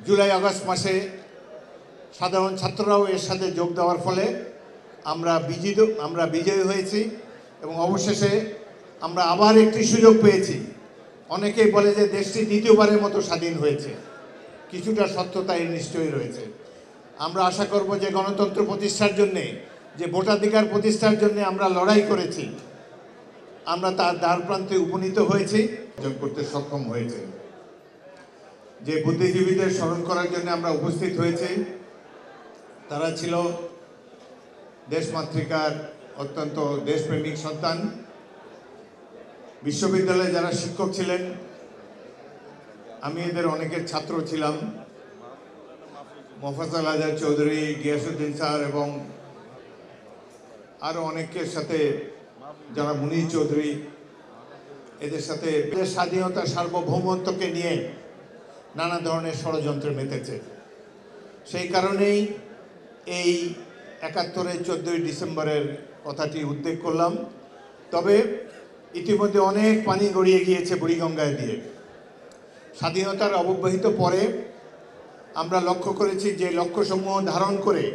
July August মাসে সাধারণ ছাত্ররাও এর সাথে যোগ দেওয়ার ফলে আমরা বিজয়ী হয়েছি এবং অবশেষে আমরা আবার একটি সুযোগ পেয়েছি। অনেকেই বলে যে দেশটি দ্বিতীয়বারের মতো স্বাধীন হয়েছে, কিছুটা সত্যতা এর নিশ্চয়ই রয়েছে। আমরা আশা করব যে গণতন্ত্র প্রতিষ্ঠার জন্যে, যে ভোটাধিকার প্রতিষ্ঠার জন্য আমরা লড়াই করেছি, আমরা তার দ্বারপ্রান্তে উপনীত হয়েছি, অর্জন করতে সক্ষম হয়েছে। যে বুদ্ধিজীবীদের স্মরণ করার জন্য আমরা উপস্থিত হয়েছি, তারা ছিল দেশমাতৃকার অত্যন্ত দেশপ্রেমিক সন্তান। বিশ্ববিদ্যালয়ে যারা শিক্ষক ছিলেন, আমি এদের অনেকের ছাত্র ছিলাম। মোফাজ্জল আজাদ চৌধুরী, গিয়াসউদ্দিন স্যার এবং আরও অনেকের সাথে যারা মুনির চৌধুরী, এদের সাথে স্বাধীনতা সার্বভৌমত্বকে নিয়ে নানা ধরনের ষড়যন্ত্রে মেতেছে। সেই কারণেই এই ৭১-এর 14ই ডিসেম্বরের কথাটি উল্লেখ করলাম। তবে ইতিমধ্যে অনেক পানি গড়িয়ে গিয়েছে বুড়িগঙ্গায় দিয়ে। স্বাধীনতার অব্যবহিত পরে আমরা লক্ষ্য করেছি যে লক্ষ্যসমূহ ধারণ করে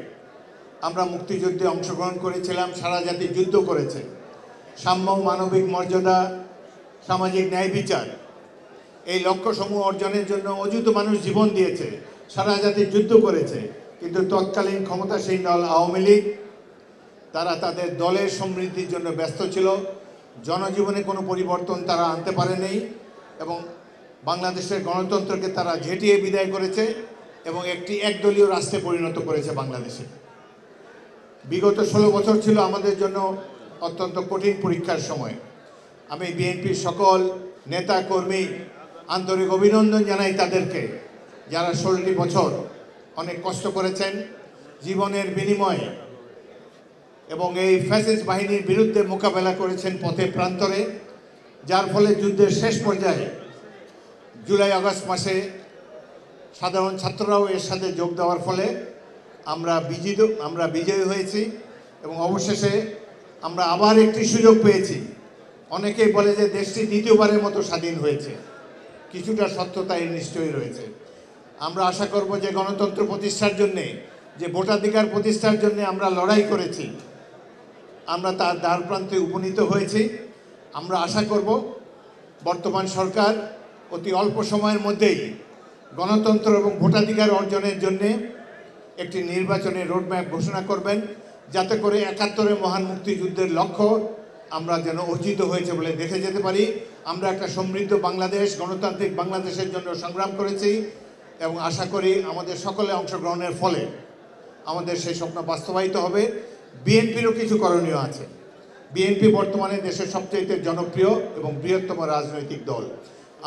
আমরা মুক্তিযুদ্ধে অংশগ্রহণ করেছিলাম। সারা জাতি যুদ্ধ করেছে। সাম্য, মানবিক মর্যাদা, সামাজিক ন্যায় বিচার, এই লক্ষ্যসমূহ অর্জনের জন্য অযুত মানুষ জীবন দিয়েছে, সারা জাতি যুদ্ধ করেছে। কিন্তু তৎকালীন ক্ষমতাসীন দল আওয়ামী লীগ, তারা তাদের দলের সমৃদ্ধির জন্য ব্যস্ত ছিল। জনজীবনে কোনো পরিবর্তন তারা আনতে পারেনি এবং বাংলাদেশের গণতন্ত্রকে তারা ঝেঁটিয়ে বিদায় করেছে এবং একটি একদলীয় রাষ্ট্রে পরিণত করেছে বাংলাদেশে। বিগত 16 বছর ছিল আমাদের জন্য অত্যন্ত কঠিন পরীক্ষার সময়। আমি বিএনপির সকল নেতা কর্মী আন্তরিক অভিনন্দন জানাই তাদেরকে, যারা 16টি বছর অনেক কষ্ট করেছেন জীবনের বিনিময়ে এবং এই ফ্যাসিস্ট বাহিনীর বিরুদ্ধে মোকাবেলা করেছেন পথে প্রান্তরে, যার ফলে যুদ্ধের শেষ পর্যায়ে জুলাই আগস্ট মাসে সাধারণ ছাত্ররাও এর সাথে যোগ দেওয়ার ফলে আমরা বিজয়ী হয়েছি এবং অবশেষে আমরা আবার একটি সুযোগ পেয়েছি। অনেকেই বলে যে দেশটি দ্বিতীয়বারের মতো স্বাধীন হয়েছে, কিছুটা সত্যতা এর নিশ্চয়ই রয়েছে। আমরা আশা করব যে গণতন্ত্র প্রতিষ্ঠার জন্যে, যে ভোটাধিকার প্রতিষ্ঠার জন্য আমরা লড়াই করেছি, আমরা তার দ্বারপ্রান্তে উপনীত হয়েছি। আমরা আশা করব বর্তমান সরকার অতি অল্প সময়ের মধ্যেই গণতন্ত্র এবং ভোটাধিকার অর্জনের জন্য একটি নির্বাচনের রোডম্যাপ ঘোষণা করবেন, যাতে করে ৭১-এর মহান মুক্তিযুদ্ধের লক্ষ্য আমরা যেন অর্জিত হয়েছে বলে দেখে যেতে পারি। আমরা একটা সমৃদ্ধ বাংলাদেশ, গণতান্ত্রিক বাংলাদেশের জন্য সংগ্রাম করেছি এবং আশা করি আমাদের সকলে অংশগ্রহণের ফলে আমাদের সেই স্বপ্ন বাস্তবায়িত হবে। বিএনপিরও কিছু করণীয় আছে। বিএনপি বর্তমানে দেশের সবচেয়ে জনপ্রিয় এবং বৃহত্তম রাজনৈতিক দল।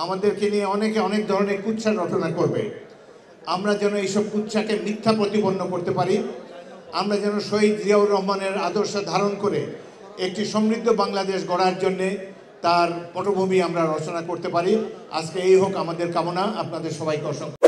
আমাদেরকে নিয়ে অনেকে অনেক ধরনের কুৎসা রটনা করবে। আমরা যেন এইসব কুৎসাকে মিথ্যা প্রতিপন্ন করতে পারি। আমরা যেন শহীদ জিয়াউর রহমানের আদর্শ ধারণ করে একটি সমৃদ্ধ বাংলাদেশ গড়ার জন্যে তার পটভূমি আমরা রচনা করতে পারি। আজকে এই হোক আমাদের কামনা। আপনাদের সবাইকে অসংখ্য